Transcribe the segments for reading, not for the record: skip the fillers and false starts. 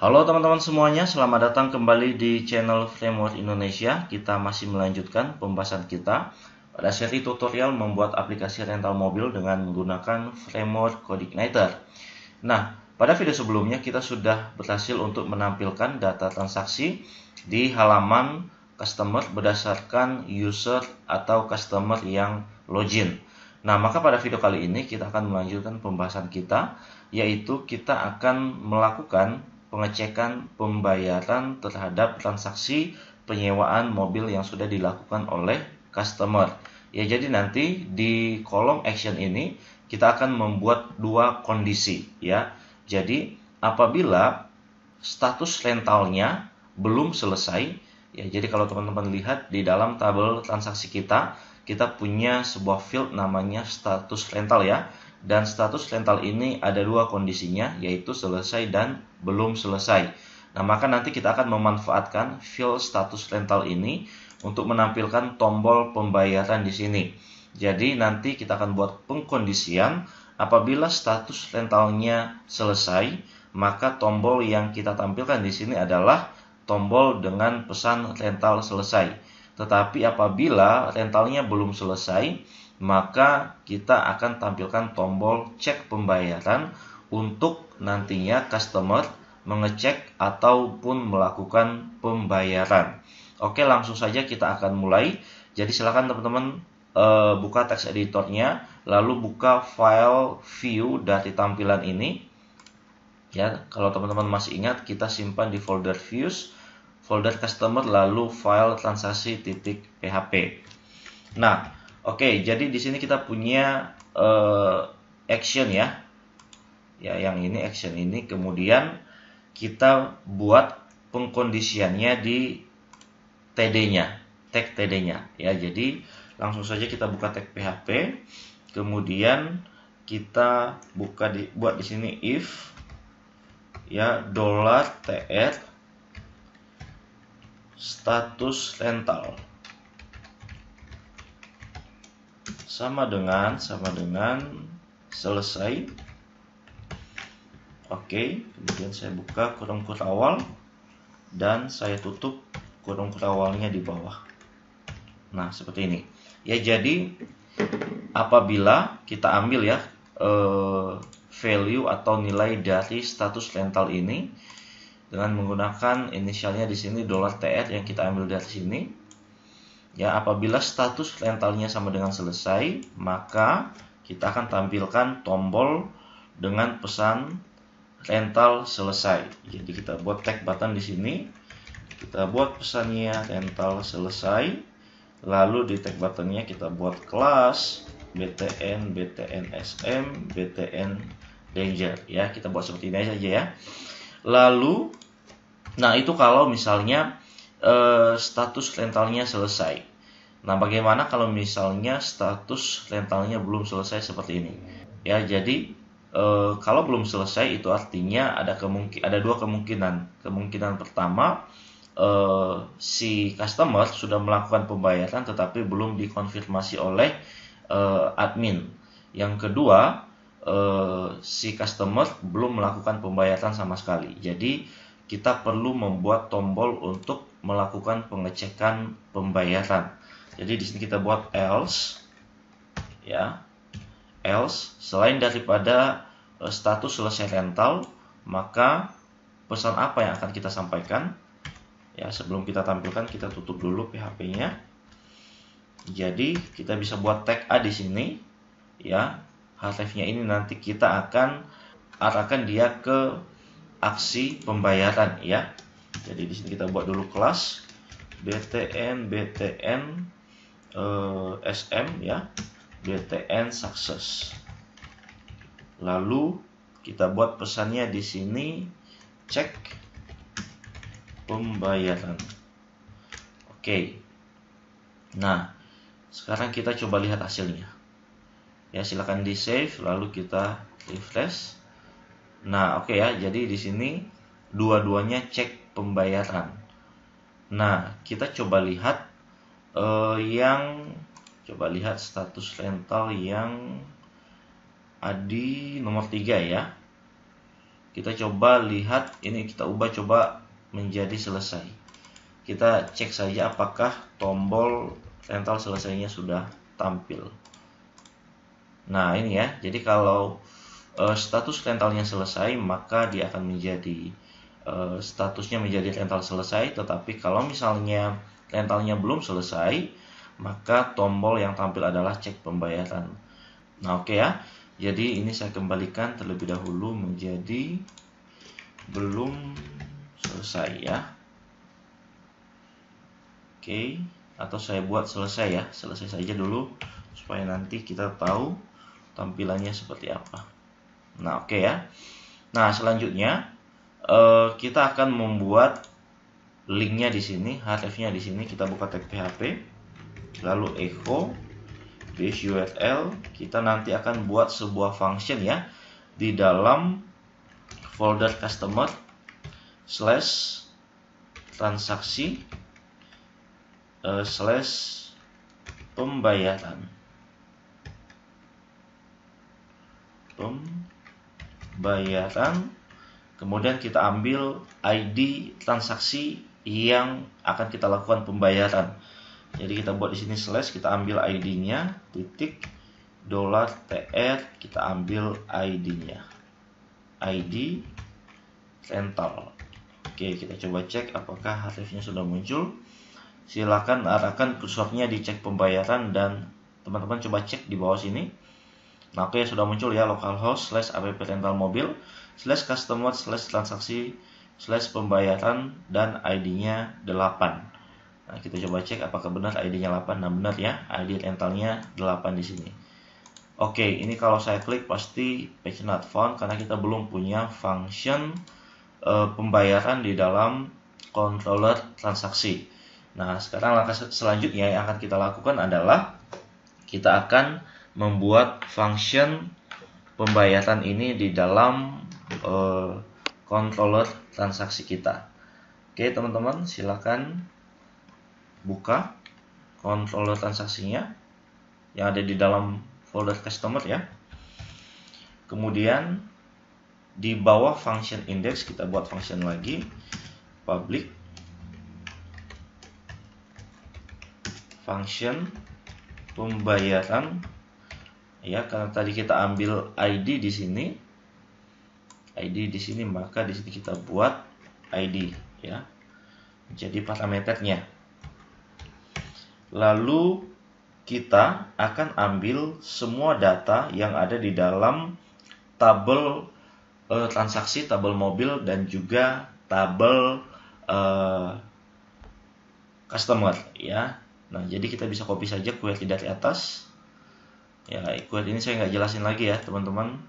Halo teman-teman semuanya, selamat datang kembali di channel Framework Indonesia. Kita masih melanjutkan pembahasan kita pada seri tutorial membuat aplikasi rental mobil dengan menggunakan Framework CodeIgniter. Nah, pada video sebelumnya kita sudah berhasil untuk menampilkan data transaksi di halaman customer berdasarkan user atau customer yang login. Nah, maka pada video kali ini kita akan melanjutkan pembahasan kita, yaitu kita akan melakukan pengecekan pembayaran terhadap transaksi penyewaan mobil yang sudah dilakukan oleh customer. Ya, jadi nanti di kolom action ini kita akan membuat dua kondisi ya. Jadi apabila status rentalnya belum selesai ya, jadi kalau teman-teman lihat di dalam tabel transaksi kita punya sebuah field namanya status rental ya. Dan status rental ini ada dua kondisinya, yaitu selesai dan belum selesai. Nah, maka nanti kita akan memanfaatkan field status rental ini untuk menampilkan tombol pembayaran di sini. Jadi nanti kita akan buat pengkondisian apabila status rentalnya selesai, maka tombol yang kita tampilkan di sini adalah tombol dengan pesan rental selesai. Tetapi apabila rentalnya belum selesai, maka kita akan tampilkan tombol cek pembayaran untuk nantinya customer mengecek ataupun melakukan pembayaran. Oke, langsung saja kita akan mulai. Jadi silakan teman-teman buka text editornya, lalu buka file view dari tampilan ini. Ya, kalau teman-teman masih ingat, kita simpan di folder views, folder customer, lalu file transaksi.php. Nah, oke, jadi di sini kita punya action ya. Ya, yang ini action ini. Kemudian kita buat pengkondisiannya di TD-nya, tag TD-nya ya. Jadi langsung saja kita buka tag PHP. Kemudian kita buat di sini if ya $TR status rental sama dengan selesai. Oke, kemudian saya buka kurung awal dan saya tutup kurung awalnya di bawah. Nah, seperti ini. Ya, jadi apabila kita ambil ya value atau nilai dari status rental ini dengan menggunakan inisialnya di sini $TR yang kita ambil dari sini. Ya, apabila status rentalnya sama dengan selesai, maka kita akan tampilkan tombol dengan pesan rental selesai. Jadi kita buat tag button di sini. Kita buat pesannya rental selesai. Lalu di tag buttonnya kita buat kelas BTN, BTN SM, BTN Danger. Ya, kita buat seperti ini saja ya. Lalu, nah itu kalau misalnya status rentalnya selesai. Nah, bagaimana kalau misalnya status rentalnya belum selesai seperti ini? Ya, jadi kalau belum selesai itu artinya ada dua kemungkinan. Kemungkinan pertama, si customer sudah melakukan pembayaran tetapi belum dikonfirmasi oleh admin. Yang kedua, si customer belum melakukan pembayaran sama sekali. Jadi kita perlu membuat tombol untuk melakukan pengecekan pembayaran. Jadi di sini kita buat else, ya, else selain daripada status selesai rental, maka pesan apa yang akan kita sampaikan? Ya, sebelum kita tampilkan kita tutup dulu PHP-nya. Jadi kita bisa buat tag A di sini, ya. Href-nya ini nanti kita akan arahkan dia ke aksi pembayaran ya. Jadi di sini kita buat dulu kelas BTN SM ya, BTN success. Lalu kita buat pesannya di sini cek pembayaran. Oke. Nah, sekarang kita coba lihat hasilnya. Ya, silakan di save lalu kita refresh. Nah, oke ya. Jadi di sini dua-duanya cek pembayaran. Nah, kita coba lihat status rental yang di nomor 3 ya. kita coba lihat, ini kita ubah coba menjadi selesai. Kita cek saja apakah tombol rental selesainya sudah tampil. Nah ini ya, jadi kalau status rentalnya selesai, maka dia akan menjadi statusnya menjadi rental selesai. Tetapi kalau misalnya rentalnya belum selesai, maka tombol yang tampil adalah cek pembayaran. Nah oke ya, jadi ini saya kembalikan terlebih dahulu menjadi belum selesai ya. Oke, atau saya buat selesai ya, selesai saja dulu supaya nanti kita tahu tampilannya seperti apa. Nah oke ya. Nah selanjutnya kita akan membuat linknya di sini, href-nya di sini. Kita buka tag PHP, lalu echo base URL. Kita nanti akan buat sebuah function ya di dalam folder customer slash transaksi slash pembayaran. Kemudian kita ambil ID transaksi yang akan kita lakukan pembayaran. Jadi kita buat di sini slash, kita ambil ID-nya, titik $TR, kita ambil ID-nya, ID rental. Oke, kita coba cek apakah href-nya sudah muncul. Silakan arahkan kursornya di cek pembayaran dan teman-teman coba cek di bawah sini. Nah oke, sudah muncul ya, localhost slash app rental mobil slash customer slash transaksi slash pembayaran dan ID-nya 8. Nah kita coba cek apakah benar ID-nya 8. Nah benar ya, ID rentalnya 8 di sini. Oke, ini kalau saya klik pasti page not found karena kita belum punya function pembayaran di dalam controller transaksi. Nah sekarang langkah selanjutnya yang akan kita lakukan adalah kita akan membuat function pembayaran ini di dalam controller transaksi kita. Oke teman-teman, silakan buka controller transaksinya yang ada di dalam folder customer ya. Kemudian di bawah function index kita buat function lagi, public function pembayaran ya, karena tadi kita ambil ID di sini, maka di sini kita buat ID ya, jadi parameternya. Lalu kita akan ambil semua data yang ada di dalam tabel transaksi, tabel mobil dan juga tabel customer ya. Nah jadi kita bisa copy saja query dari atas ya. Query ini saya nggak jelasin lagi ya teman-teman,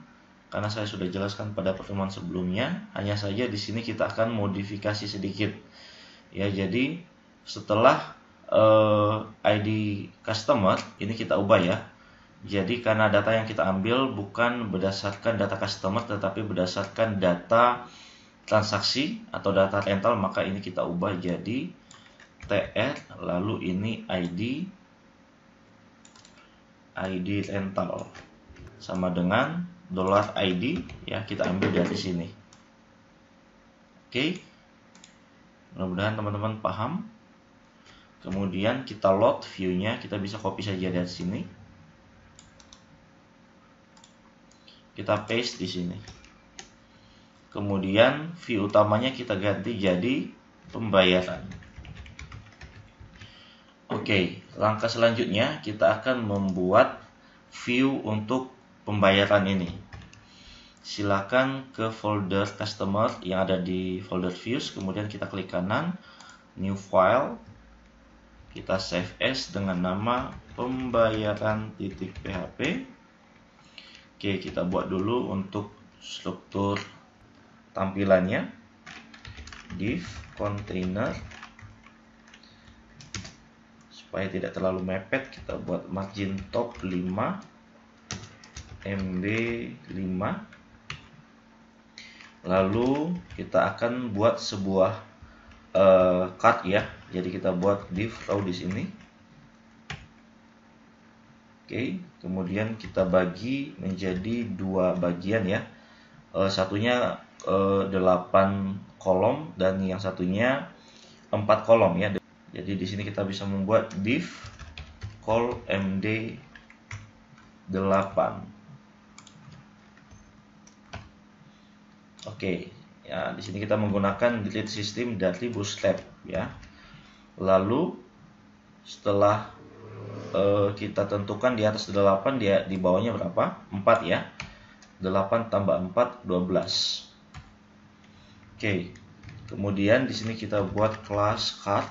karena saya sudah jelaskan pada pertemuan sebelumnya. Hanya saja di sini kita akan modifikasi sedikit ya. Jadi setelah ID customer ini kita ubah ya. Jadi karena data yang kita ambil bukan berdasarkan data customer tetapi berdasarkan data transaksi atau data rental, maka ini kita ubah jadi TR, lalu ini ID rental sama dengan $ID ya, kita ambil dari sini. Oke, mudah-mudahan teman-teman paham. Kemudian kita load view-nya, kita bisa copy saja dari sini, kita paste di sini. Kemudian view utamanya kita ganti jadi pembayaran. Oke, langkah selanjutnya kita akan membuat view untuk pembayaran ini. Silakan ke folder customer yang ada di folder views, kemudian kita klik kanan, new file, kita save as dengan nama pembayaran.php. Oke, kita buat dulu untuk struktur tampilannya, div container. Supaya tidak terlalu mepet, kita buat margin top 5, MB 5. Lalu kita akan buat sebuah cut ya. Jadi kita buat div row di sini. Oke, kemudian kita bagi menjadi dua bagian ya. Satunya 8 kolom dan yang satunya 4 kolom ya. Jadi di sini kita bisa membuat div call md 8. Oke, ya di sini kita menggunakan delete system dari Bootstrap ya. Lalu setelah kita tentukan di atas 8, dia di bawahnya berapa? 4 ya. 8 tambah 4 12. Oke. Kemudian di sini kita buat kelas card.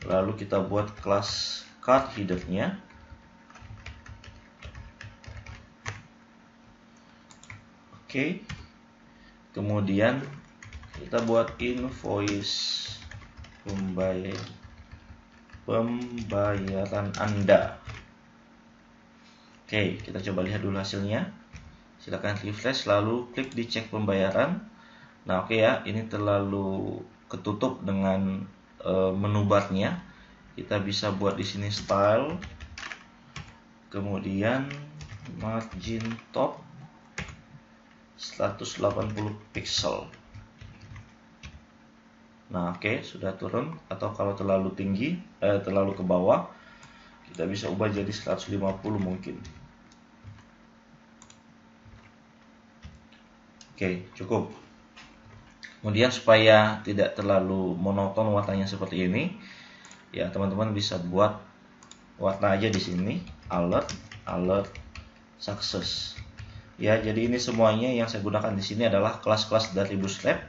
Lalu kita buat kelas card header-nya. Oke. Kemudian kita buat invoice pembayaran Anda. Oke, kita coba lihat dulu hasilnya. Silakan refresh lalu klik di cek pembayaran. Nah, oke ya, ini terlalu ketutup dengan menu bar-nya. Kita bisa buat di sini style. Kemudian margin top 180 pixel. Nah, oke, sudah turun. Atau kalau terlalu tinggi, terlalu ke bawah, kita bisa ubah jadi 150 mungkin. Oke, cukup. Kemudian supaya tidak terlalu monoton warnanya seperti ini, ya teman-teman bisa buat warna aja di sini, alert, success. Ya, jadi ini semuanya yang saya gunakan di sini adalah kelas-kelas dari Bootstrap.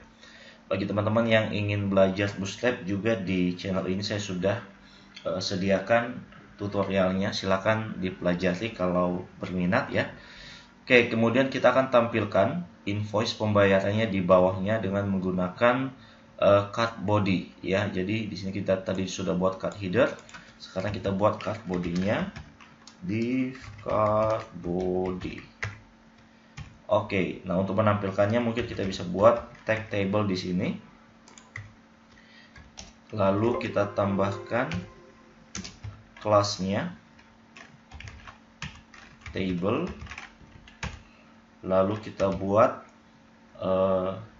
Bagi teman-teman yang ingin belajar Bootstrap juga di channel ini saya sudah sediakan tutorialnya, silakan dipelajari kalau berminat ya. Oke, kemudian kita akan tampilkan invoice pembayarannya di bawahnya dengan menggunakan card body ya. Jadi di sini kita tadi sudah buat card header, sekarang kita buat card body-nya di card body. Oke, nah untuk menampilkannya mungkin kita bisa buat tag table di sini. Lalu kita tambahkan kelasnya table. Lalu kita buat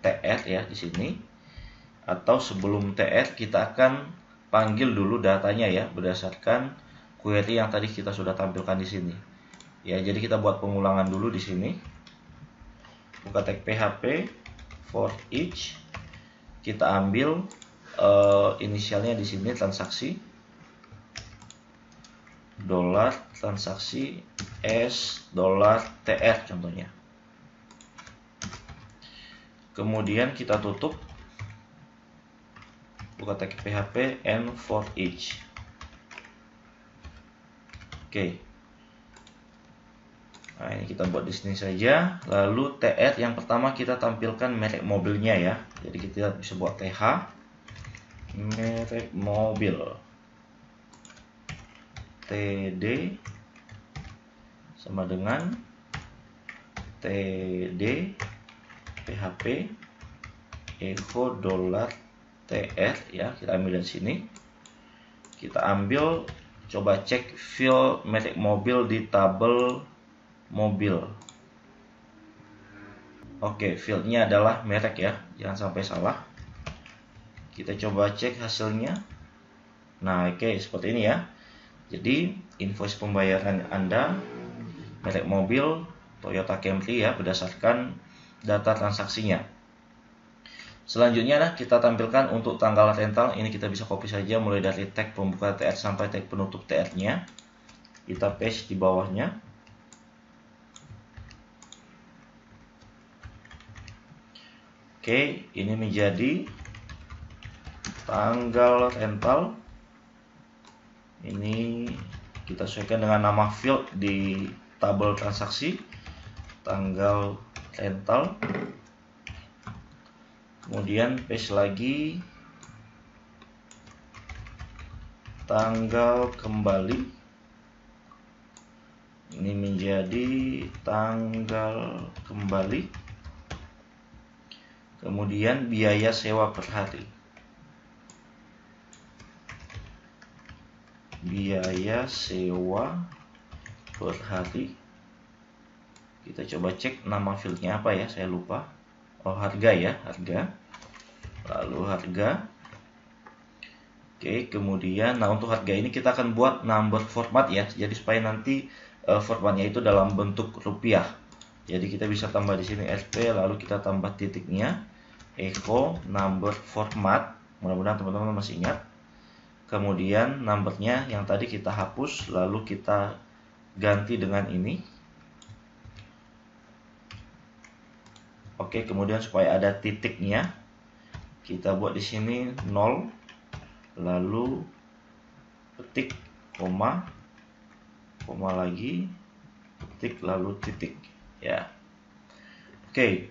tr ya di sini. Atau sebelum tr kita akan panggil dulu datanya ya berdasarkan query yang tadi kita sudah tampilkan di sini. Ya, jadi kita buat pengulangan dulu di sini. Buka tag php for each. Kita ambil inisialnya di sini transaksi $transaksi s $tr contohnya. Kemudian kita tutup, buka tag php and for each. Oke. Nah, ini kita buat di sini saja. Lalu tr yang pertama kita tampilkan merek mobilnya ya. Jadi kita bisa buat th merek mobil. TD sama dengan TD PHP echo $tr ya, kita ambil dari sini. Kita ambil, coba cek field merek mobil di tabel mobil. Oke, fieldnya adalah merek ya, jangan sampai salah. Kita coba cek hasilnya. Nah, oke, seperti ini ya. Jadi invoice pembayaran Anda merek mobil Toyota Camry ya berdasarkan data transaksinya. Selanjutnya kita tampilkan untuk tanggal rental. Ini kita bisa copy saja mulai dari tag pembuka TR sampai tag penutup TR-nya. Kita paste di bawahnya. Oke, ini menjadi tanggal rental. Ini kita sesuaikan dengan nama field di tabel transaksi, tanggal rental. Kemudian paste lagi tanggal kembali. Ini menjadi tanggal kembali. Kemudian biaya sewa per hari. Biaya sewa per hari Kita coba cek nama fieldnya apa ya, saya lupa. Oh, harga ya, harga. Lalu harga. Oke, kemudian nah untuk harga ini kita akan buat number format ya. Jadi supaya nanti formatnya itu dalam bentuk rupiah. Jadi kita bisa tambah di sini SP, lalu kita tambah titiknya, echo number format. Mudah-mudahan teman-teman masih ingat. Kemudian numbernya yang tadi kita hapus, lalu kita ganti dengan ini. Oke, kemudian supaya ada titiknya, kita buat di sini 0, lalu ketik, koma lagi, ketik, lalu titik. Ya, oke.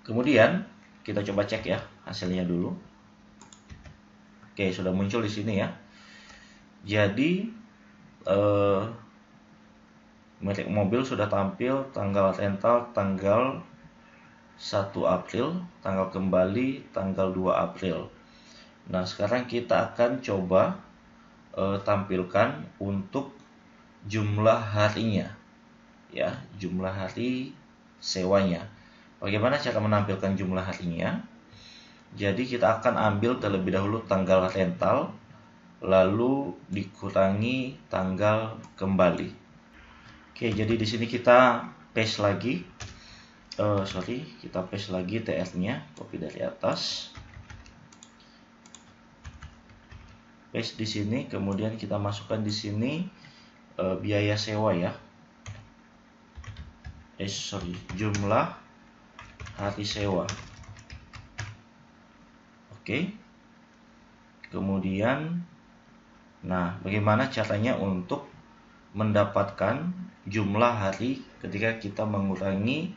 Kemudian kita coba cek ya hasilnya dulu. Oke, sudah muncul di sini ya. Jadi merek mobil sudah tampil, tanggal rental tanggal 1 April, tanggal kembali tanggal 2 April. Nah, sekarang kita akan coba tampilkan untuk jumlah harinya. Ya, jumlah hari sewanya. Bagaimana cara menampilkan jumlah harinya? Jadi kita akan ambil terlebih dahulu tanggal rental, lalu dikurangi tanggal kembali. Oke, jadi di sini kita paste lagi, kita paste lagi TR-nya, copy dari atas, paste di sini, kemudian kita masukkan di sini biaya sewa ya, jumlah hari sewa. Oke, kemudian, nah bagaimana caranya untuk mendapatkan jumlah hari ketika kita mengurangi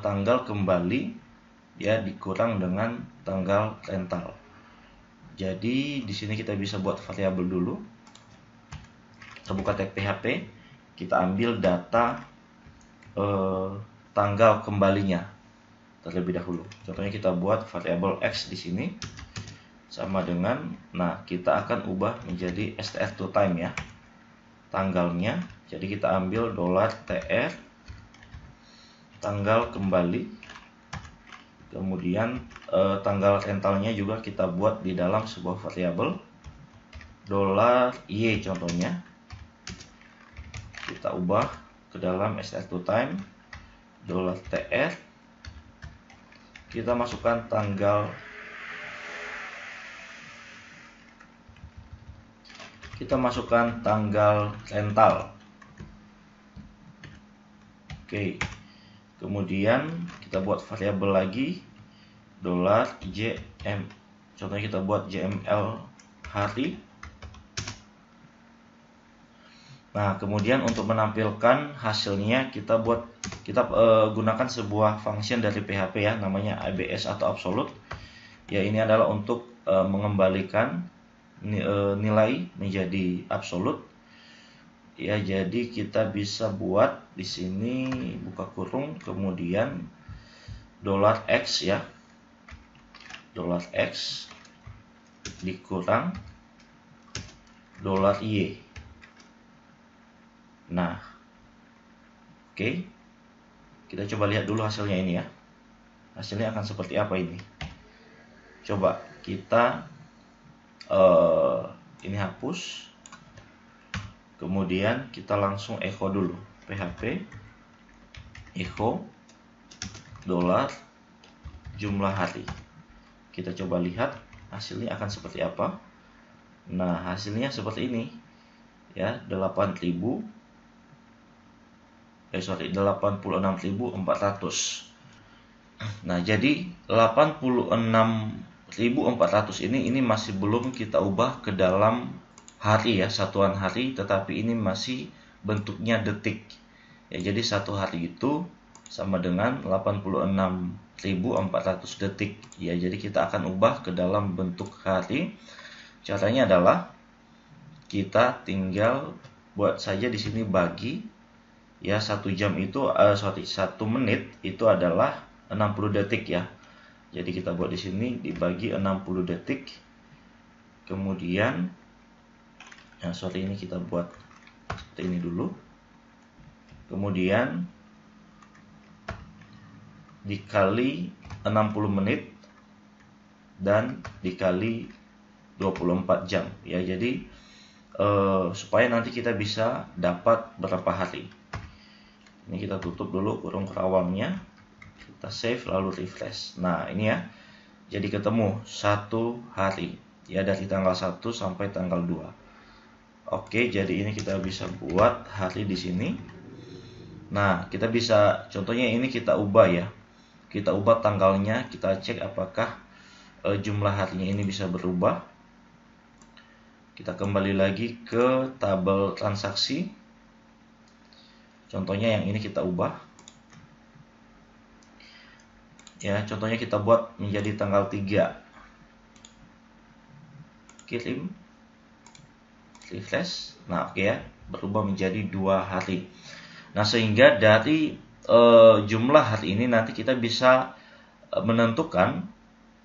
tanggal kembali ya dikurang dengan tanggal rental. Jadi di sini kita bisa buat variabel dulu. Kita buka tag PHP, kita ambil data tanggal kembalinya terlebih dahulu. Contohnya kita buat variabel X di sini sama dengan, nah kita akan ubah menjadi str2time ya, tanggalnya. Jadi kita ambil $TR tanggal kembali, kemudian tanggal rentalnya juga kita buat di dalam sebuah variabel $Y contohnya, kita ubah ke dalam str2time $TR, kita masukkan tanggal, rental. Oke, kemudian kita buat variabel lagi $JM, contohnya kita buat JML hari. Nah, kemudian untuk menampilkan hasilnya kita gunakan sebuah function dari PHP ya, namanya ABS atau absolute. Ya, ini adalah untuk mengembalikan nilai menjadi absolute. Ya, jadi kita bisa buat di sini buka kurung, kemudian $X ya, $X dikurang $Y. Nah, oke, kita coba lihat dulu hasilnya ini ya. Hasilnya akan seperti apa ini? Coba kita ini hapus, kemudian kita langsung echo dulu PHP echo $jumlah hari. Kita coba lihat hasilnya akan seperti apa. Nah, hasilnya seperti ini ya, 86.400. Nah, jadi 86.400 ini masih belum kita ubah ke dalam hari ya, satuan hari, tetapi ini masih bentuknya detik. Ya, jadi satu hari itu sama dengan 86.400 detik. Ya, jadi kita akan ubah ke dalam bentuk hari. Caranya adalah kita tinggal buat saja di sini bagi ya, 1 jam itu 1 menit itu adalah 60 detik ya. Jadi kita buat di sini dibagi 60 detik. Kemudian ini kita buat seperti ini dulu. kemudian dikali 60 menit dan dikali 24 jam ya. Jadi supaya nanti kita bisa dapat berapa hari. Ini kita tutup dulu kurung kerawangnya, kita save lalu refresh. Nah ini ya, jadi ketemu 1 hari ya, dari tanggal 1 sampai tanggal 2. Oke, jadi ini kita bisa buat hari di sini. Nah kita bisa, contohnya ini kita ubah ya, kita ubah tanggalnya, kita cek apakah jumlah harinya ini bisa berubah. Kita kembali lagi ke tabel transaksi. Contohnya yang ini kita ubah. Ya, contohnya kita buat menjadi tanggal 3. Kirim. Refresh. Nah, oke ya, berubah menjadi 2 hari. Nah, sehingga dari jumlah hari ini nanti kita bisa menentukan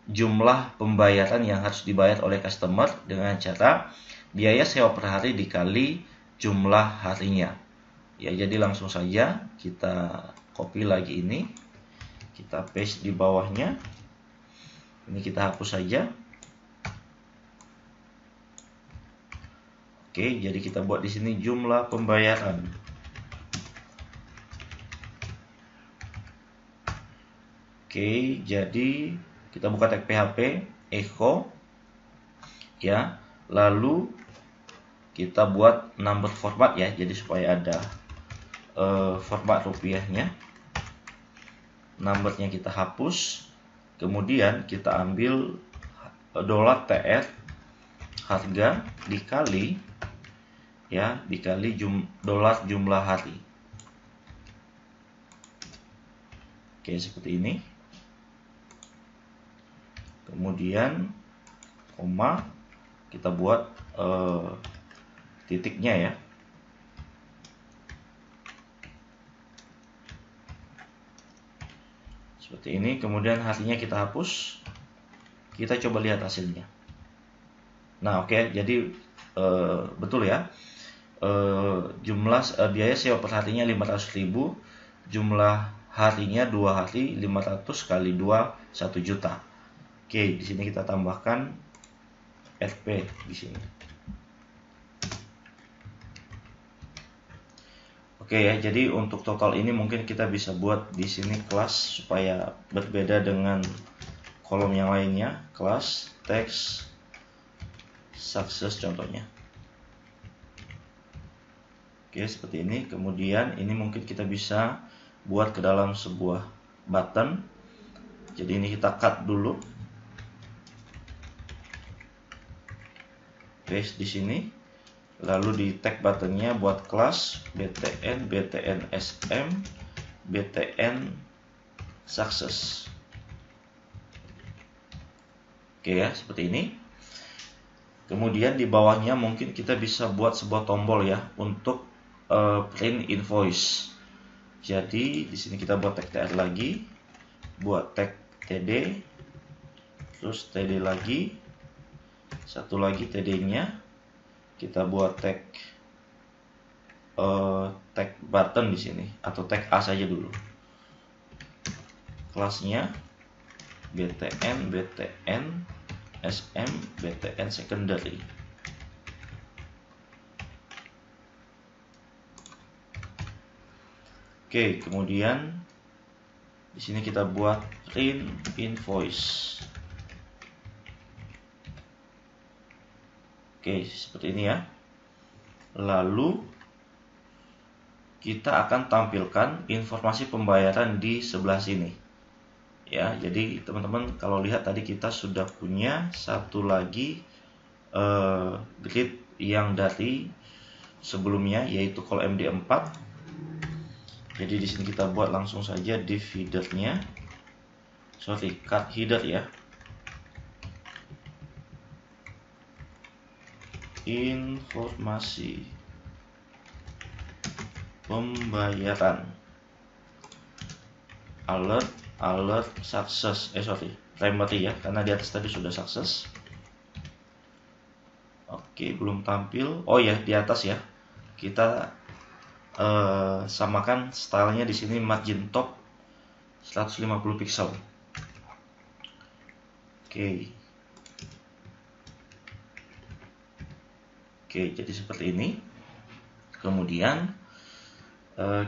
jumlah pembayaran yang harus dibayar oleh customer dengan cara biaya sewa per hari dikali jumlah harinya. Ya, jadi langsung saja kita copy lagi ini, kita paste di bawahnya. Ini kita hapus saja. Oke, jadi kita buat di sini jumlah pembayaran. Oke, jadi kita buka tag PHP echo ya, lalu kita buat number format ya, jadi supaya ada format rupiahnya. Numbernya kita hapus, kemudian kita ambil $TR harga dikali ya, dikali jumlah hari. Oke, seperti ini. Kemudian koma, kita buat titiknya ya. Seperti ini, kemudian harinya kita hapus. Kita coba lihat hasilnya. Nah, oke, jadi betul ya. Jumlah biaya sewa per harinya 500.000, jumlah harinya 2 hari, 500 kali 2 1 juta. Oke, di sini kita tambahkan RP di sini. Oke ya, jadi untuk total ini mungkin kita bisa buat di sini kelas supaya berbeda dengan kolom yang lainnya. Kelas, teks, success contohnya. Oke, seperti ini. Kemudian ini mungkin kita bisa buat ke dalam sebuah button. Jadi ini kita cut dulu. Paste di sini. Lalu di tag buttonnya buat kelas btn, btn sm, btn success. Oke ya, seperti ini. Kemudian di bawahnya mungkin kita bisa buat sebuah tombol ya untuk print invoice. Jadi di sini kita buat tag tr lagi, buat tag td, terus td lagi, satu lagi td-nya. Kita buat tag button di sini atau tag A saja dulu. Kelasnya btn, btn sm, btn secondary. Oke, kemudian di sini kita buat print invoice. Oke, seperti ini ya. Lalu kita akan tampilkan informasi pembayaran di sebelah sini. Ya, jadi teman-teman kalau lihat tadi kita sudah punya satu lagi grid yang dari sebelumnya yaitu call MD4. Jadi di sini kita buat langsung saja div header-nya. Sorry, cut header ya. Informasi pembayaran alert success, primary ya, karena di atas tadi sudah success. Oke, belum tampil. Oh ya, di atas ya, kita samakan stylenya di sini margin top 150 pixel. Oke, jadi seperti ini. Kemudian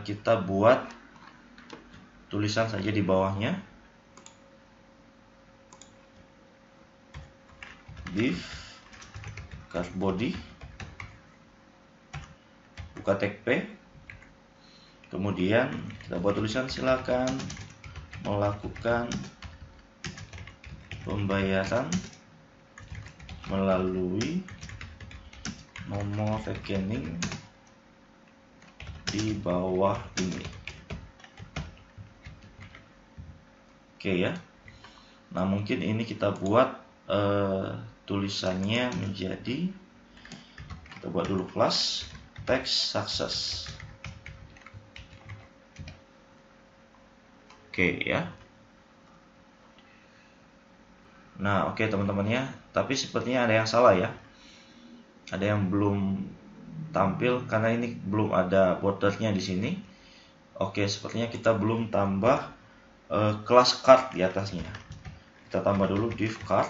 kita buat tulisan saja di bawahnya, div card body, buka tag P, kemudian kita buat tulisan silakan melakukan pembayaran melalui nomor rekening di bawah ini. Oke ya. Nah, mungkin ini kita buat tulisannya menjadi, kita buat dulu plus text success. Oke ya. Nah, oke teman-teman ya. Tapi sepertinya ada yang salah ya. Ada yang belum tampil karena ini belum ada bordernya di sini. Oke, sepertinya kita belum tambah kelas card di atasnya. Kita tambah dulu div card.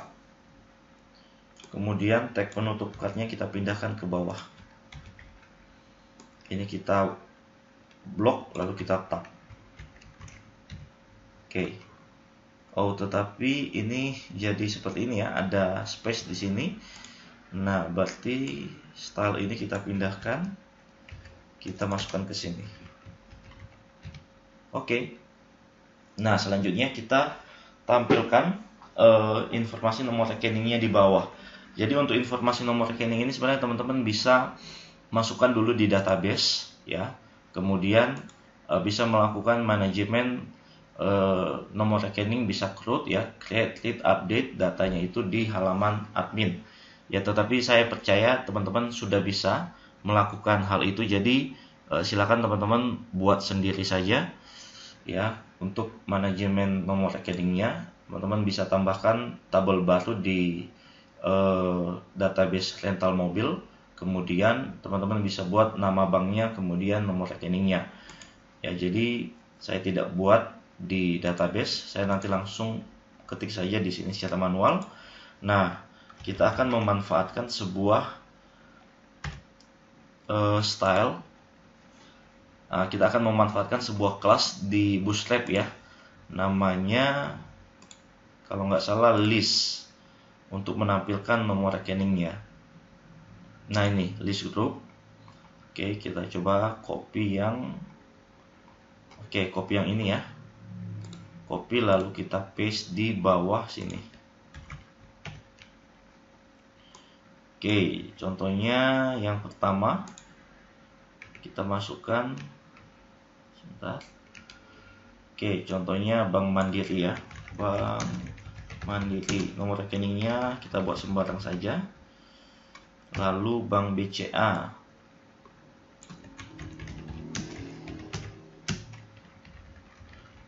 Kemudian tag penutup cardnya kita pindahkan ke bawah. Ini kita blok lalu kita tab. Oke. Oh, tetapi ini jadi seperti ini ya, ada space di sini. Nah, berarti style ini kita pindahkan, kita masukkan ke sini. Oke. Nah, selanjutnya kita tampilkan informasi nomor rekeningnya di bawah. Jadi untuk informasi nomor rekening ini sebenarnya teman-teman bisa masukkan dulu di database ya. Kemudian bisa melakukan manajemen nomor rekening, bisa create ya, create, update datanya itu di halaman admin. Ya, tetapi saya percaya teman-teman sudah bisa melakukan hal itu. Jadi silakan teman-teman buat sendiri saja ya. Untuk manajemen nomor rekeningnya, teman-teman bisa tambahkan tabel baru di database rental mobil. Kemudian teman-teman bisa buat nama banknya, kemudian nomor rekeningnya. Ya, jadi saya tidak buat di database, saya nanti langsung ketik saja di sini secara manual. Nah, kita akan memanfaatkan sebuah style. Kita akan memanfaatkan sebuah kelas di Bootstrap ya. Namanya kalau nggak salah list, untuk menampilkan nomor rekeningnya. Nah, ini list group. Oke, kita coba copy yang ini ya. Copy lalu kita paste di bawah sini. Oke, contohnya yang pertama kita masukkan sebentar. Oke, contohnya Bank Mandiri ya. Bank Mandiri, nomor rekeningnya kita buat sembarang saja. Lalu Bank BCA.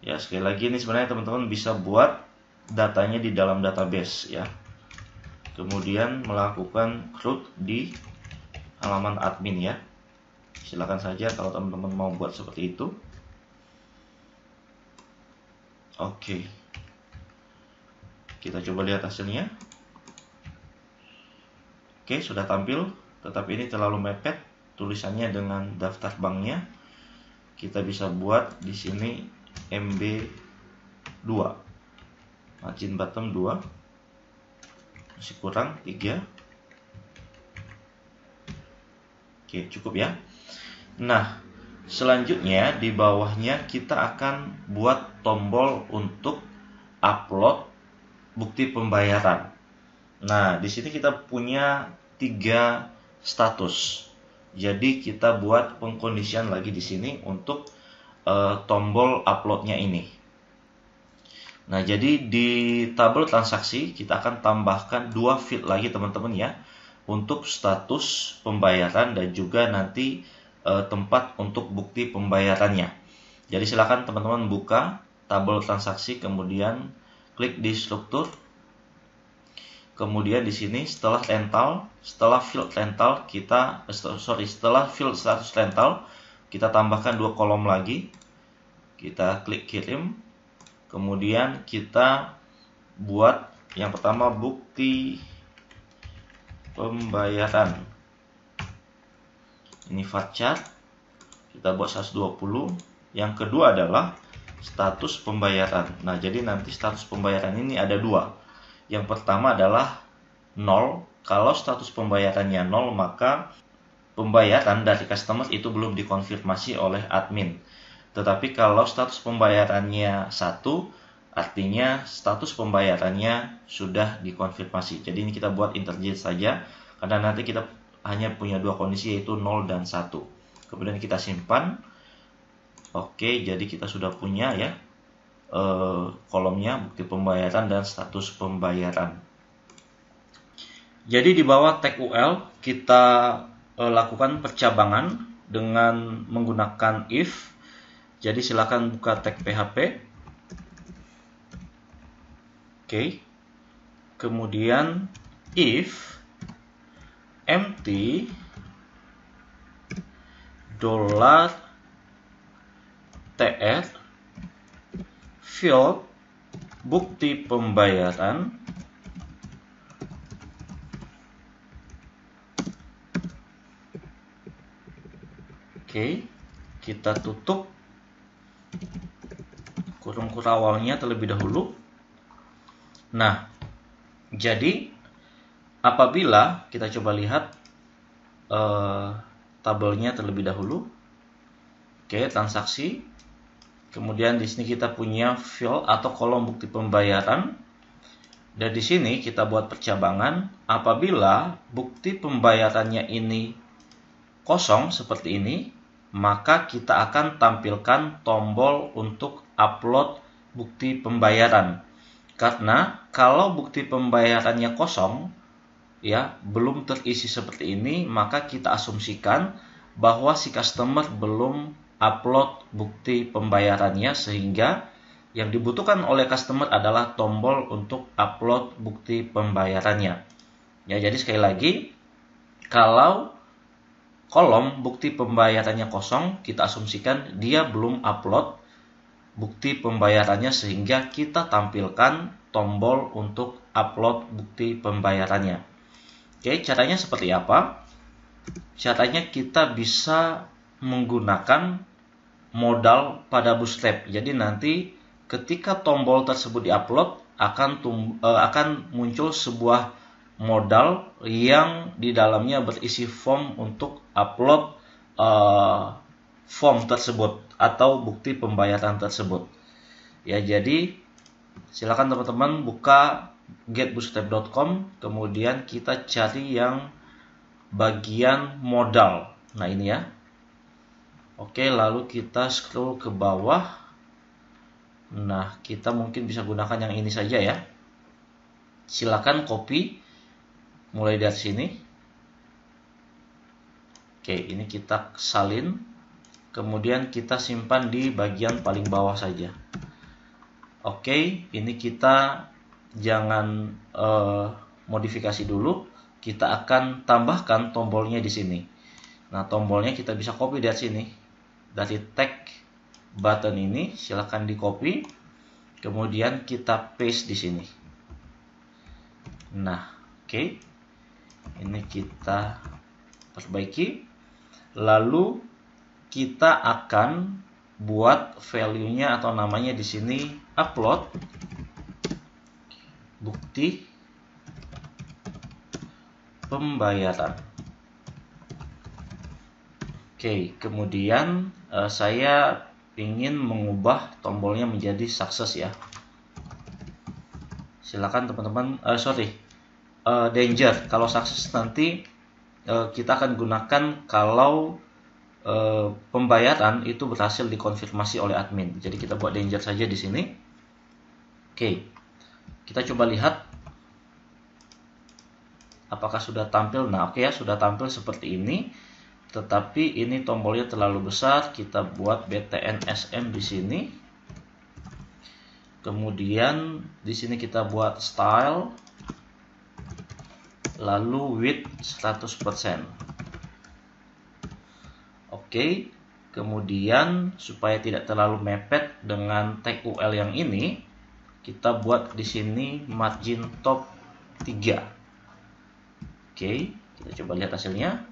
Ya, sekali lagi ini sebenarnya teman-teman bisa buat datanya di dalam database ya. Kemudian melakukan create di halaman admin ya. Silakan saja kalau teman-teman mau buat seperti itu. Oke. Kita coba lihat hasilnya. Oke, sudah tampil, tetapi ini terlalu mepet tulisannya dengan daftar banknya. Kita bisa buat di sini MB2, margin bottom 2, masih kurang 3. Oke, cukup ya. Nah, selanjutnya di bawahnya kita akan buat tombol untuk upload bukti pembayaran. Nah, di sini kita punya 3 status. Jadi kita buat pengkondisian lagi di sini untuk tombol uploadnya ini. Nah, jadi di tabel transaksi kita akan tambahkan 2 field lagi teman-teman ya, untuk status pembayaran dan juga nanti tempat untuk bukti pembayarannya. Jadi silakan teman-teman buka tabel transaksi, kemudian klik di struktur. Kemudian di sini setelah rental, setelah field rental kita setelah field status rental, kita tambahkan 2 kolom lagi. Kita klik kirim. Kemudian kita buat yang pertama bukti pembayaran. Ini VATCHAT. Kita buat 120. Yang kedua adalah status pembayaran. Nah, jadi nanti status pembayaran ini ada 2. Yang pertama adalah 0. Kalau status pembayarannya 0, maka pembayaran dari customer itu belum dikonfirmasi oleh admin. Tetapi kalau status pembayarannya 1, artinya status pembayarannya sudah dikonfirmasi. Jadi ini kita buat integer saja, karena nanti kita hanya punya 2 kondisi, yaitu 0 dan 1. Kemudian kita simpan. Oke, jadi kita sudah punya ya kolomnya bukti pembayaran dan status pembayaran. Jadi di bawah tag UL kita lakukan percabangan dengan menggunakan if. Jadi silakan buka tag PHP. Oke. Kemudian if empty $tr field bukti pembayaran Oke, kita tutup kurung awalnya terlebih dahulu. Nah, jadi apabila kita coba lihat tabelnya terlebih dahulu, oke, transaksi, kemudian di sini kita punya field atau kolom bukti pembayaran, dan di sini kita buat percabangan. Apabila bukti pembayarannya ini kosong seperti ini, maka kita akan tampilkan tombol untuk upload bukti pembayaran. Karena kalau bukti pembayarannya kosong, ya, belum terisi seperti ini, maka kita asumsikan bahwa si customer belum upload bukti pembayarannya, sehingga yang dibutuhkan oleh customer adalah tombol untuk upload bukti pembayarannya. Ya, jadi sekali lagi, kalau kolom bukti pembayarannya kosong, kita asumsikan dia belum upload bukti pembayarannya, sehingga kita tampilkan tombol untuk upload bukti pembayarannya. Oke, caranya seperti apa? Caranya kita bisa menggunakan modal pada Bootstrap. Jadi nanti ketika tombol tersebut diupload, akan muncul sebuah modal yang di dalamnya berisi form untuk upload form tersebut atau bukti pembayaran tersebut. Ya, jadi silakan teman-teman buka getbootstrap.com, kemudian kita cari yang bagian modal. Nah, ini ya. Oke, lalu kita scroll ke bawah. Nah, kita mungkin bisa gunakan yang ini saja ya. Silakan copy mulai dari sini. Oke, ini kita salin. Kemudian kita simpan di bagian paling bawah saja. Oke, ini kita jangan modifikasi dulu. Kita akan tambahkan tombolnya di sini. Nah, tombolnya kita bisa copy dari sini. Dari tag button ini, silakan di copy. Kemudian kita paste di sini. Nah, oke. Ini kita perbaiki. Lalu kita akan buat value-nya atau namanya di sini upload bukti pembayaran. Oke, kemudian saya ingin mengubah tombolnya menjadi sukses ya. Silakan teman-teman, danger. Kalau sukses nanti kita akan gunakan kalau pembayaran itu berhasil dikonfirmasi oleh admin. Jadi kita buat danger saja di sini. Oke, kita coba lihat apakah sudah tampil. Nah, oke ya, sudah tampil seperti ini. Tetapi ini tombolnya terlalu besar. Kita buat btnsm di sini. Kemudian di sini kita buat style, lalu width 100%. Oke, Kemudian supaya tidak terlalu mepet dengan tag UL yang ini, kita buat di sini margin top 3. Oke, kita coba lihat hasilnya.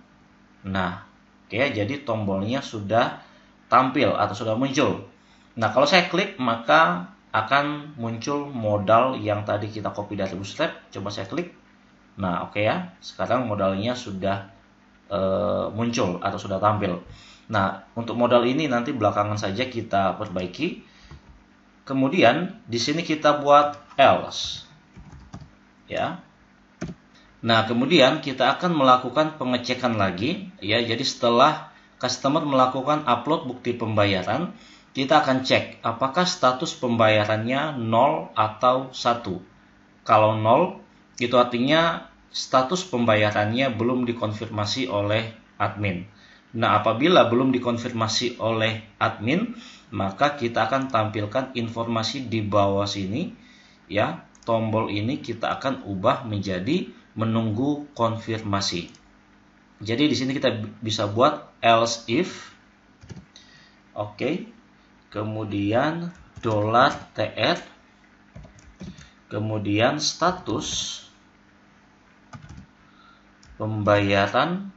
Nah, oke, jadi tombolnya sudah tampil atau sudah muncul. Nah, kalau saya klik maka akan muncul modal yang tadi kita copy dari Bootstrap. Coba saya klik. Nah, oke ya, sekarang modalnya sudah muncul atau sudah tampil. Nah, untuk modal ini nanti belakangan saja kita perbaiki. Kemudian di sini kita buat else, ya. Nah, kemudian kita akan melakukan pengecekan lagi, ya. Jadi setelah customer melakukan upload bukti pembayaran, kita akan cek apakah status pembayarannya 0 atau 1. Kalau 0, itu artinya status pembayarannya belum dikonfirmasi oleh admin. Nah, apabila belum dikonfirmasi oleh admin, maka kita akan tampilkan informasi di bawah sini, ya. Tombol ini kita akan ubah menjadi menunggu konfirmasi. Jadi di sini kita bisa buat else if. Oke. Kemudian $TR. Kemudian status pembayaran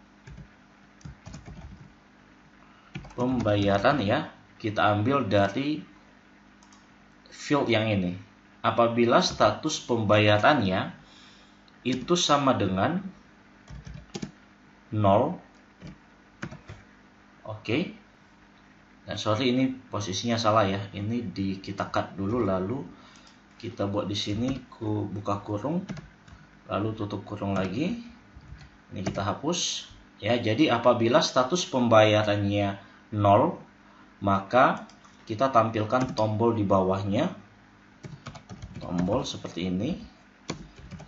ya, kita ambil dari field yang ini. Apabila status pembayarannya itu sama dengan 0, oke. Nah, sorry, ini posisinya salah ya. Ini kita cut dulu, lalu kita buat di sini buka kurung, lalu tutup kurung lagi. Ini kita hapus, ya. Jadi apabila status pembayarannya 0, maka kita tampilkan tombol di bawahnya. Tombol seperti ini.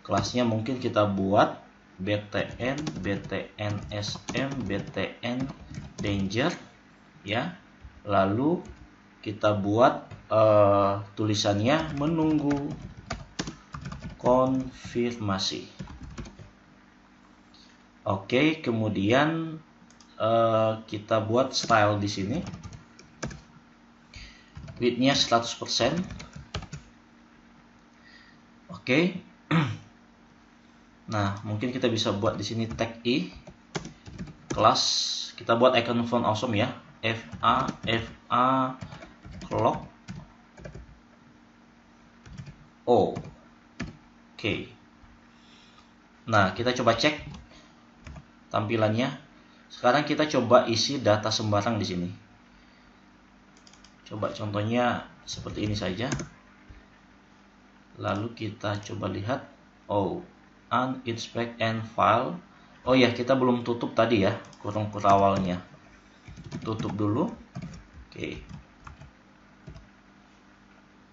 Kelasnya mungkin kita buat BTN, BTN SM, BTN Danger, ya. Lalu kita buat tulisannya menunggu konfirmasi. Oke, kemudian kita buat style di sini. Width-nya 100%. Oke. Nah, mungkin kita bisa buat di sini tag I. Kelas kita buat icon font awesome ya. FA clock. Oke. Nah, kita coba cek tampilannya. Sekarang kita coba isi data sembarang di sini. Coba contohnya seperti ini saja. Lalu kita coba lihat. Uninspect and file. Oh ya, kita belum tutup tadi ya kurung awalnya. Tutup dulu. Oke.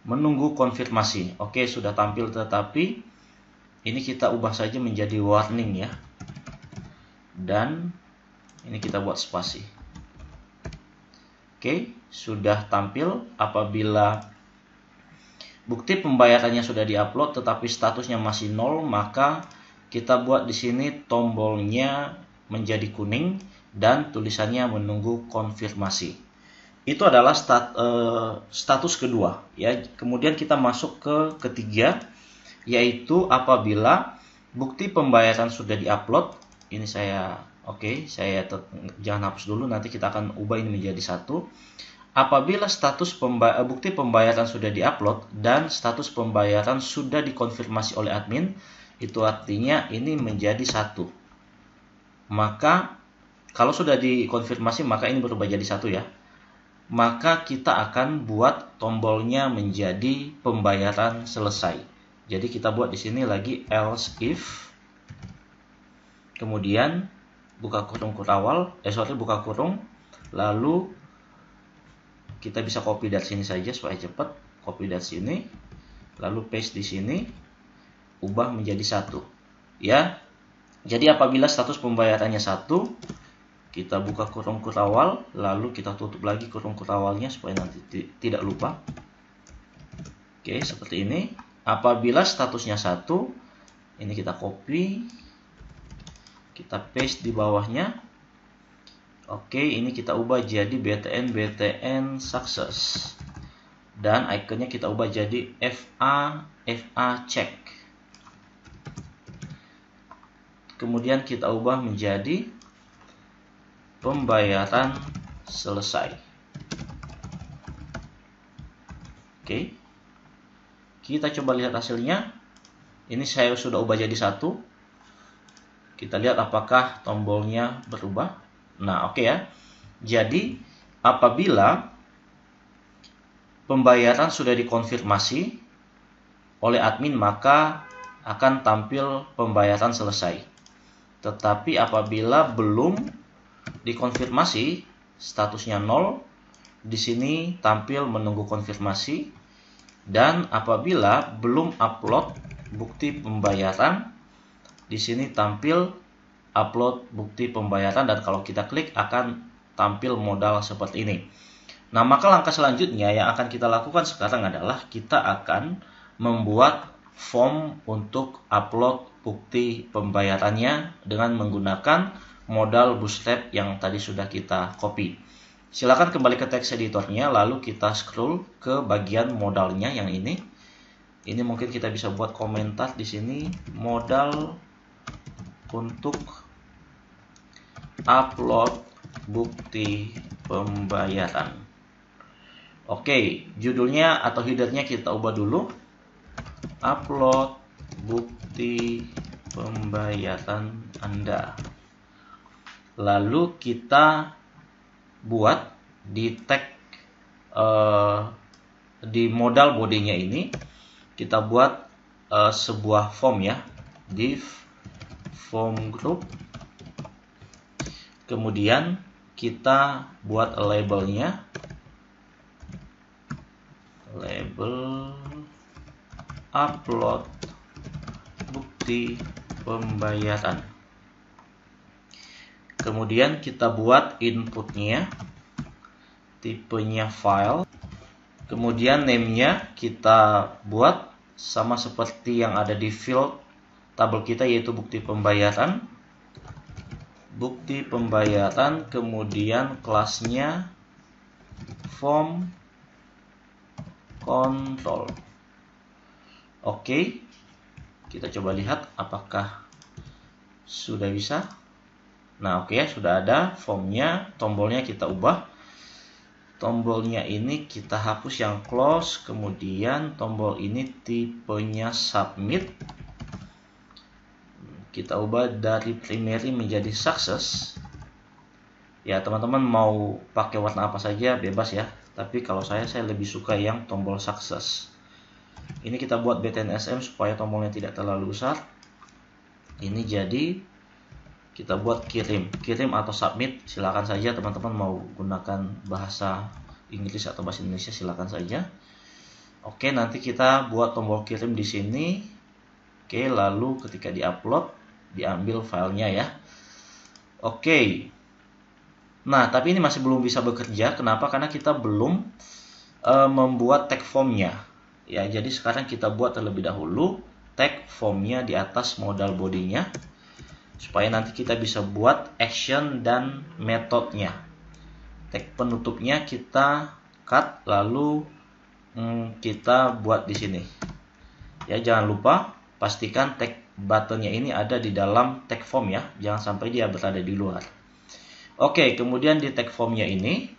Menunggu konfirmasi. Oke, sudah tampil, tetapi ini kita ubah saja menjadi warning ya. Dan ini kita buat spasi. Oke, sudah tampil. Apabila bukti pembayarannya sudah diupload tetapi statusnya masih 0, maka kita buat di sini tombolnya menjadi kuning dan tulisannya menunggu konfirmasi. Itu adalah status kedua ya. Kemudian kita masuk ke ketiga, yaitu apabila bukti pembayaran sudah diupload. Ini saya jangan hapus dulu, nanti kita akan ubah ini menjadi 1. Apabila status bukti pembayaran sudah diupload dan status pembayaran sudah dikonfirmasi oleh admin, itu artinya ini menjadi 1. Maka kalau sudah dikonfirmasi maka ini berubah jadi 1 ya. Maka kita akan buat tombolnya menjadi pembayaran selesai. Jadi kita buat di sini lagi else if. Kemudian buka kurung buka kurung, lalu kita bisa copy dari sini saja supaya cepat. Copy dari sini, lalu paste di sini, ubah menjadi 1 ya. Jadi apabila status pembayarannya 1, kita buka kurung awal, lalu kita tutup lagi kurung awalnya supaya nanti tidak lupa. Oke, seperti ini. Apabila statusnya 1, ini kita copy, kita paste di bawahnya. Oke, ini kita ubah jadi BTN success. Dan ikonnya kita ubah jadi FA check. Kemudian kita ubah menjadi pembayaran selesai. Oke. Kita coba lihat hasilnya. Ini saya sudah ubah jadi 1. Kita lihat apakah tombolnya berubah. Nah, oke ya. Jadi, apabila pembayaran sudah dikonfirmasi oleh admin, maka akan tampil pembayaran selesai. Tetapi apabila belum dikonfirmasi, statusnya 0, di sini tampil menunggu konfirmasi. Dan apabila belum upload bukti pembayaran, di sini tampil upload bukti pembayaran, dan kalau kita klik akan tampil modal seperti ini. Nah, maka langkah selanjutnya yang akan kita lakukan sekarang adalah kita akan membuat form untuk upload bukti pembayarannya dengan menggunakan modal Bootstrap yang tadi sudah kita copy. Silakan kembali ke teks editornya, lalu kita scroll ke bagian modalnya yang ini. Ini mungkin kita bisa buat komentar di sini, modal untuk upload bukti pembayaran. Oke, judulnya atau headernya kita ubah dulu. Upload bukti pembayaran Anda. Lalu kita buat di tag di modal bodinya ini, kita buat sebuah form ya, div form group. Kemudian kita buat labelnya, label upload bukti pembayaran. Kemudian kita buat inputnya, tipenya file. Kemudian name-nya kita buat sama seperti yang ada di field tabel kita, yaitu bukti pembayaran. Bukti pembayaran, kemudian kelasnya form control. Oke, kita coba lihat apakah sudah bisa. Nah, oke ya, sudah ada formnya. Tombolnya kita ubah. Tombolnya ini kita hapus yang close, kemudian tombol ini tipenya submit. Kita ubah dari primary menjadi success. Ya, teman-teman mau pakai warna apa saja bebas ya. Tapi kalau saya lebih suka yang tombol success. Ini kita buat BTNSM supaya tombolnya tidak terlalu besar. Ini jadi kita buat kirim atau submit. Silakan saja teman-teman mau gunakan bahasa Inggris atau bahasa Indonesia, silakan saja. Oke, nanti kita buat tombol kirim di sini. Oke, lalu ketika diupload diambil filenya ya. Oke. Nah, tapi ini masih belum bisa bekerja. Kenapa? Karena kita belum membuat tag formnya. Ya, jadi sekarang kita buat terlebih dahulu tag formnya di atas modal bodinya, supaya nanti kita bisa buat action dan metodenya. Tag penutupnya kita cut, lalu kita buat di sini. Ya, jangan lupa pastikan tag buttonnya ini ada di dalam tag form ya, jangan sampai dia berada di luar. Oke, kemudian di tag formnya ini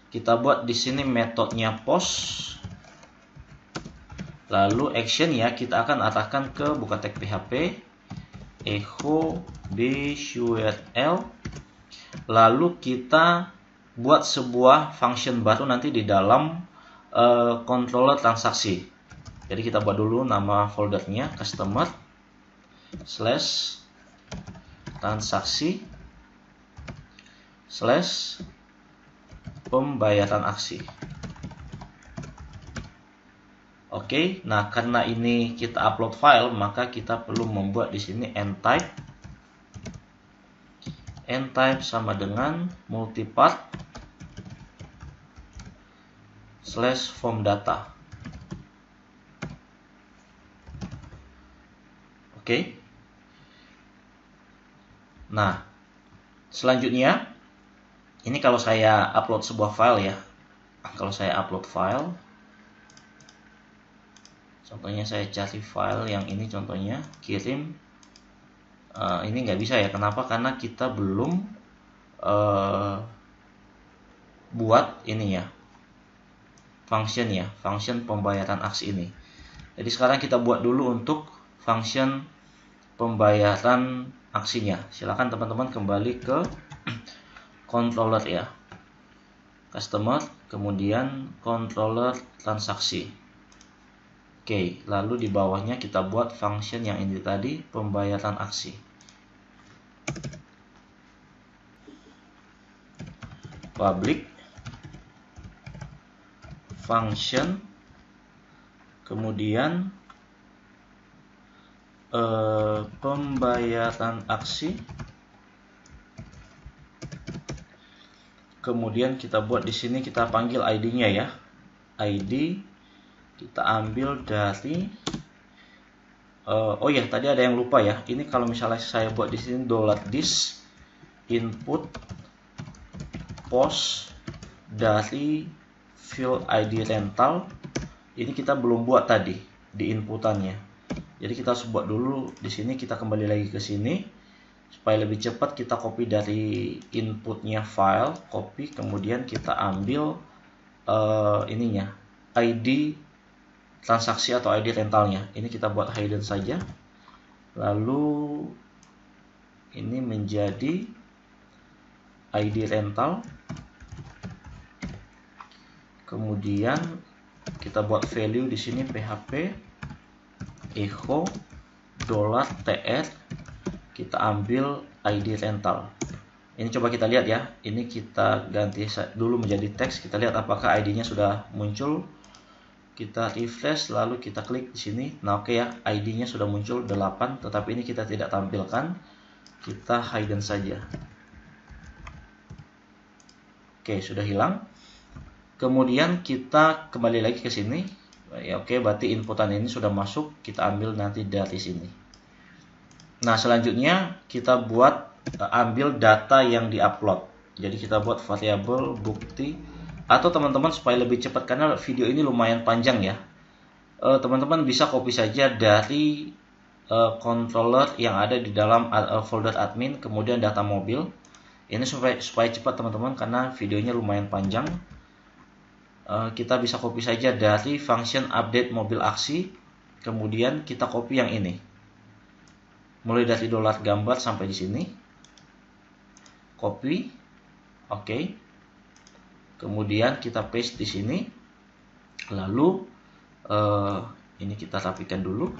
kita buat di sini metodenya post. Lalu action ya, kita akan arahkan ke buka tag PHP echo bqrl. Lalu kita buat sebuah function baru nanti di dalam controller transaksi. Jadi kita buat dulu nama foldernya customer / transaksi / pembayaran aksi. Oke, nah karena ini kita upload file, maka kita perlu membuat di sini end type. End type sama dengan multipart / form data. Oke. Nah, selanjutnya Ini kalau saya upload sebuah file ya. Kalau saya upload file, contohnya saya cari file yang ini, contohnya kirim. Ini nggak bisa ya. Kenapa? Karena kita belum buat ini ya, function pembayaran aksi ini. Jadi sekarang kita buat dulu untuk function pembayaran aksinya. Silakan teman-teman kembali ke controller ya, customer, kemudian controller transaksi. Oke, lalu di bawahnya kita buat function yang ini tadi, pembayaran aksi. Public function, kemudian pembayaran aksi, kemudian kita buat di sini, kita panggil ID-nya ya. ID kita ambil dari oh ya, tadi ada yang lupa ya. Ini kalau misalnya saya buat di sini $this input post dari field ID rental, ini kita belum buat tadi di inputannya. Jadi kita harus buat dulu di sini. Kita kembali lagi ke sini supaya lebih cepat. Kita copy dari inputnya file, copy, kemudian kita ambil ininya, ID transaksi atau ID rentalnya. Ini kita buat hidden saja. Lalu ini menjadi ID rental. Kemudian kita buat value di sini PHP echo $TR. Kita ambil ID rental. Ini coba kita lihat ya. Ini kita ganti dulu menjadi teks. Kita lihat apakah ID-nya sudah muncul. Kita refresh, lalu kita klik di sini. Nah, oke ya, ID-nya sudah muncul 8, tetapi ini kita tidak tampilkan. Kita hidden saja. Oke, sudah hilang. Kemudian kita kembali lagi ke sini. Ya, oke, berarti inputan ini sudah masuk. Kita ambil nanti dari sini. Nah, selanjutnya kita buat ambil data yang diupload. Jadi kita buat variabel bukti. Atau teman-teman supaya lebih cepat, karena video ini lumayan panjang ya, teman-teman bisa copy saja dari controller yang ada di dalam folder admin, kemudian data mobil. Ini supaya cepat teman-teman, karena videonya lumayan panjang. Kita bisa copy saja dari function update mobil aksi, kemudian kita copy yang ini, mulai dari $gambar sampai di sini, copy, oke. Kemudian kita paste di sini. Lalu ini kita rapikan dulu.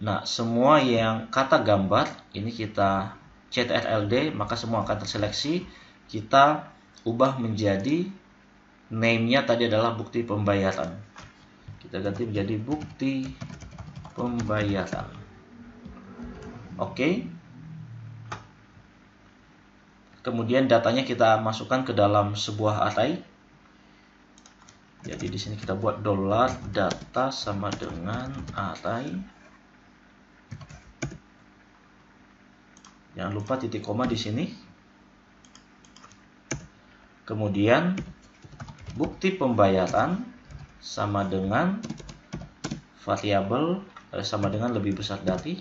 Nah, semua yang kata gambar ini kita CTRL-D, maka semua akan terseleksi. Kita ubah menjadi name-nya tadi adalah bukti pembayaran. Kita ganti menjadi bukti pembayaran. Oke. Kemudian datanya kita masukkan ke dalam sebuah array. Jadi di sini kita buat $data sama dengan array. Jangan lupa titik koma di sini. Kemudian bukti pembayaran sama dengan variabel sama dengan lebih besar dari.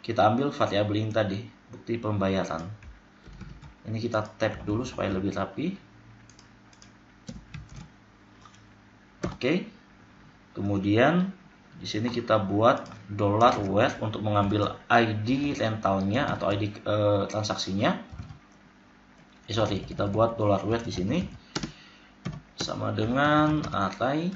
Kita ambil variabel ini tadi, bukti pembayaran. Ini kita tab dulu supaya lebih rapi. Oke. Kemudian di sini kita buat $where untuk mengambil ID rentalnya atau ID transaksinya. Kita buat $where di sini sama dengan array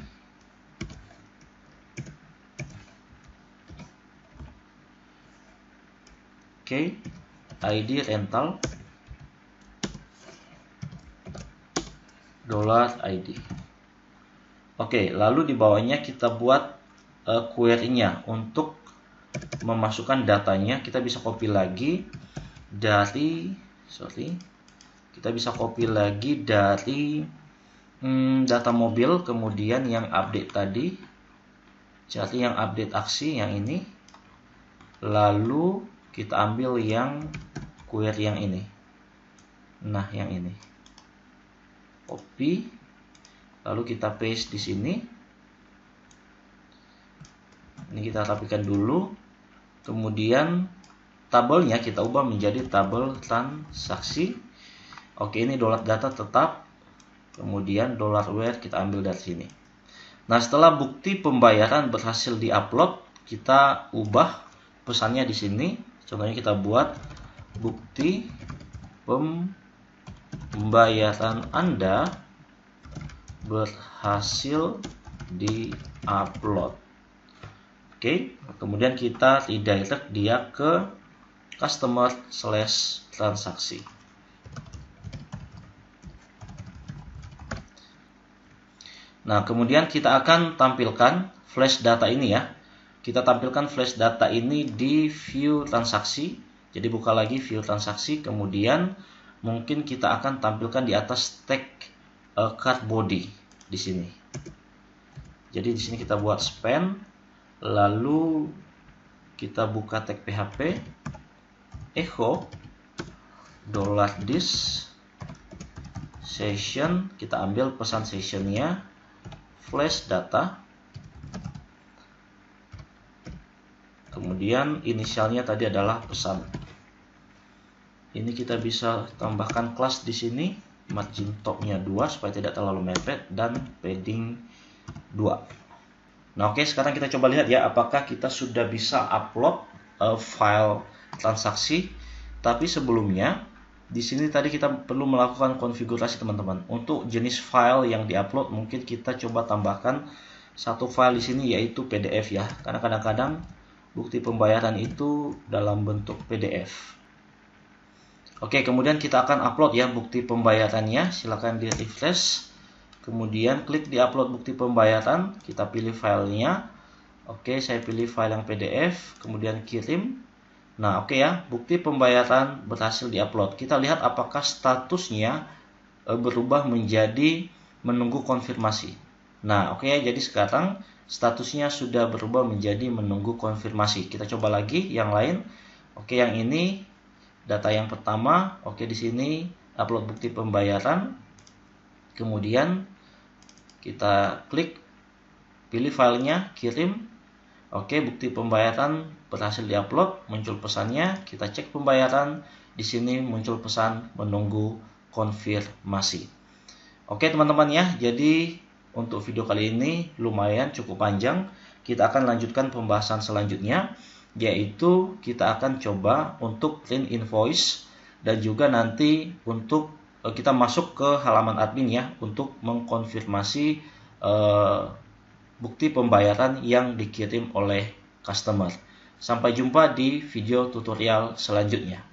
ID rental $ID. Oke, lalu di bawahnya kita buat query-nya untuk memasukkan datanya. Kita bisa copy lagi dari data mobil, kemudian yang update tadi, cari yang update aksi yang ini, lalu kita ambil yang query yang ini. Nah, yang ini. Copy. Lalu kita paste di sini. Ini kita rapikan dulu. Kemudian tabelnya kita ubah menjadi tabel transaksi. Oke, ini dollar data tetap. Kemudian dollar where kita ambil dari sini. Nah, setelah bukti pembayaran berhasil diupload, kita ubah pesannya di sini. Contohnya kita buat bukti pembayaran Anda berhasil diupload. Oke, kemudian kita redirect dia ke customer/transaksi. Nah, kemudian kita akan tampilkan flash data ini ya. Kita tampilkan flash data ini di view transaksi. Jadi buka lagi view transaksi, kemudian mungkin kita akan tampilkan di atas tag card body di sini. Jadi di sini kita buat spend, lalu kita buka tag PHP echo $this session, kita ambil pesan sessionnya flash data, kemudian inisialnya tadi adalah pesan. Ini kita bisa tambahkan kelas di sini, margin topnya 2 supaya tidak terlalu mepet, dan padding 2. Nah, oke, sekarang kita coba lihat ya apakah kita sudah bisa upload file transaksi. Tapi sebelumnya di sini tadi kita perlu melakukan konfigurasi teman-teman. Untuk jenis file yang diupload mungkin kita coba tambahkan satu file di sini yaitu PDF ya. Karena kadang-kadang bukti pembayaran itu dalam bentuk PDF. Oke, kemudian kita akan upload ya bukti pembayarannya. Silakan di refresh. Kemudian klik di upload bukti pembayaran. Kita pilih filenya. Oke, saya pilih file yang PDF. Kemudian kirim. Nah, oke ya, bukti pembayaran berhasil diupload. Kita lihat apakah statusnya berubah menjadi menunggu konfirmasi. Nah, oke ya, jadi sekarang statusnya sudah berubah menjadi menunggu konfirmasi. Kita coba lagi yang lain. Oke, yang ini data yang pertama. Oke, di sini upload bukti pembayaran. Kemudian kita klik, pilih filenya, kirim. Oke, bukti pembayaran berhasil diupload, muncul pesannya, kita cek pembayaran, di sini muncul pesan menunggu konfirmasi. Oke teman-teman ya, jadi untuk video kali ini lumayan cukup panjang, kita akan lanjutkan pembahasan selanjutnya, yaitu kita akan coba untuk print invoice, dan juga nanti untuk kita masuk ke halaman admin ya, untuk mengkonfirmasi bukti pembayaran yang dikirim oleh customer. Sampai jumpa di video tutorial selanjutnya.